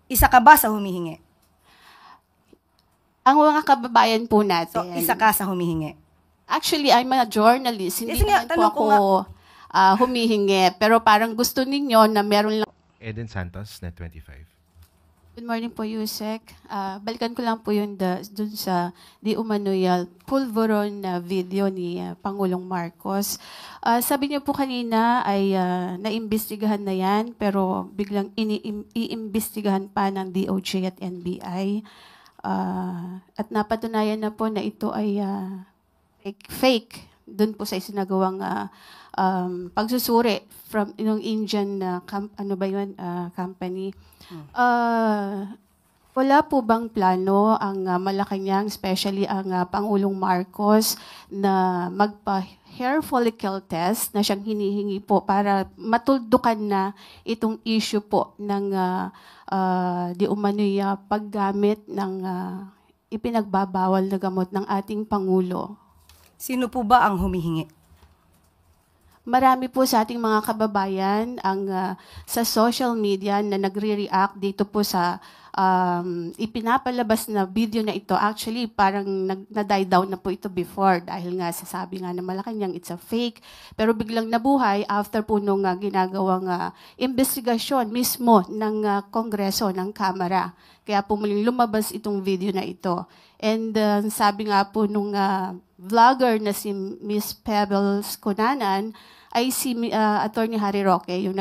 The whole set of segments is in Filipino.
Isa ka ba sa humihingi? Ang mga kababayan po So, natin. isa ka sa humihingi. Actually, I'm a journalist. Hindi Yes, nga, naman po tanong ko ako humihingi. Pero parang gusto ninyo na meron lang. Eden Santos, Net25. Good morning po, Yusek. Balikan ko lang po yun dun sa di umano'y pulveron na video ni Pangulong Marcos. Sabi niyo po kanina ay naimbestigahan na yan, pero biglang iimbestigahan pa ng DOJ at NBI. At napatunayan na po na ito ay fake dun po sa isinagawang pagsusuri from yung Indian company. Wala po bang plano ang Malacanang, especially ang Pangulong Marcos, na magpa-hair follicle test na siyang hinihingi po para matuldukan na itong issue po ng di umano'y paggamit ng ipinagbabawal na gamot ng ating Pangulo? Sino po ba ang humihingi? Marami po sa ating mga kababayan ang sa social media na nagre-react dito po sa ipinapalabas na video na ito. Actually, parang na-die down na po ito before dahil nga sasabi nga na Malacanang it's a fake. Pero biglang nabuhay after po nung ginagawang investigasyon mismo ng Kongreso, ng Kamara. Kaya po muling lumabas itong video na ito. And sabi nga po nung vlogger na si Miss Pebbles Cunanan, ay si Attorney Harry Roque, yung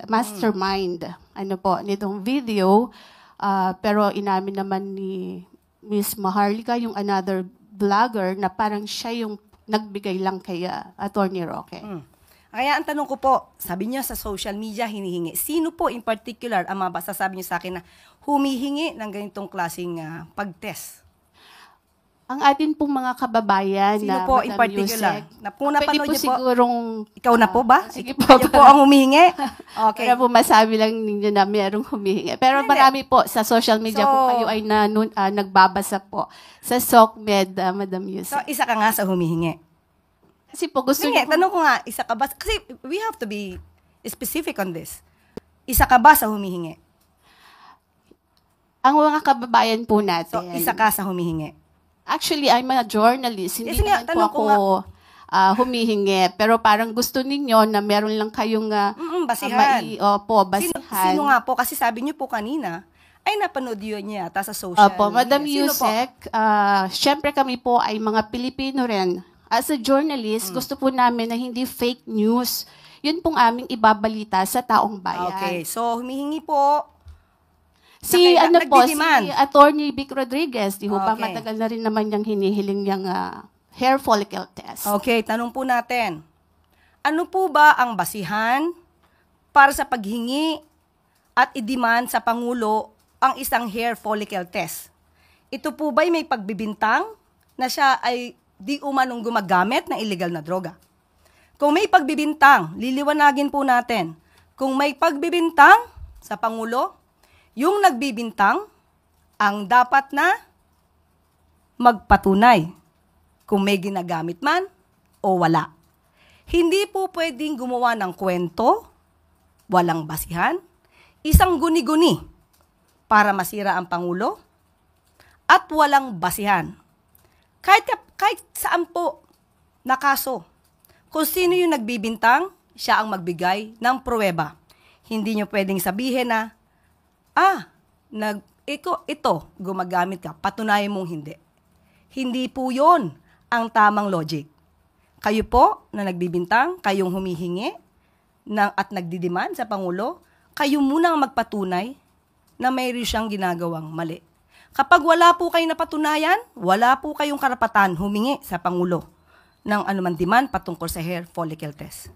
mastermind nitong video. Pero inamin naman ni Miss Maharlika, yung another vlogger, na parang siya yung nagbigay lang kay Attorney Roque. Kaya ang tanong ko po, sabi niyo sa social media hinihingi. Sino po in particular ang masasabi niyo sa akin na humihingi ng ganitong klaseng pag-test? Ang atin pong mga kababayan Sino na po in Madam particular? Yusek, Kung napanood pwede po niyo po, sigurong ikaw na po ba? sige po. Kayo po ang humihingi? Okay. Para po masabi lang ninyo na merong humihingi. Pero Hindi. marami po sa social media So, po kayo ay nagbabasa po sa SOCMED, Madam Yusek. So, isa ka nga sa humihingi. Kasi po gusto Sige, niyo tanong ko nga, isa ka ba? Kasi we have to be specific on this. Isa ka ba sa humihingi? ang mga kababayan po natin. So, isa ka sa humihingi. Actually, I'm a journalist. Hindi Yes, nga, naman po tanong ko ako humihingi. Pero parang gusto ninyo na meron lang kayong basihan. basihan. Sino nga po? Kasi sabi niyo po kanina, ay napanood yun niya ata sa social Opo, media. Madam Sino po? Yusek, syempre kami po ay mga Pilipino rin. As a journalist, gusto po namin na hindi fake news. Yun pong aming ibabalita sa taong bayan. Okay, so humihingi po. Si nagdi-demand. Attorney Vic Rodriguez, di ho ba Okay. matagal na rin naman niyang hinihiling niyang hair follicle test. Okay, tanong po natin. Ano po ba ang basihan para sa paghingi at i-demand sa Pangulo ang isang hair follicle test? Ito po ba'y may pagbibintang na siya ay di umanong gumagamit ng illegal na droga? Kung may pagbibintang, liliwanagin po natin. Kung may pagbibintang sa Pangulo, yung nagbibintang ang dapat na magpatunay kung may ginagamit man o wala. Hindi po pwedeng gumawa ng kwento, walang basihan, isang guni-guni para masira ang Pangulo, at walang basihan. Kahit saan po na kaso, kung sino yung nagbibintang, siya ang magbigay ng pruweba. Hindi nyo pwedeng sabihin na, ito, gumagamit ka, patunayan mong hindi. Hindi po yon ang tamang logic. Kayo po na nagbibintang, kayong humihingi at nagdidemand sa Pangulo, kayo muna ang magpatunay na mayroon siyang ginagawang mali. Kapag wala po kayong napatunayan, wala po kayong karapatan humingi sa Pangulo ng anuman demand patungkol sa hair follicle test.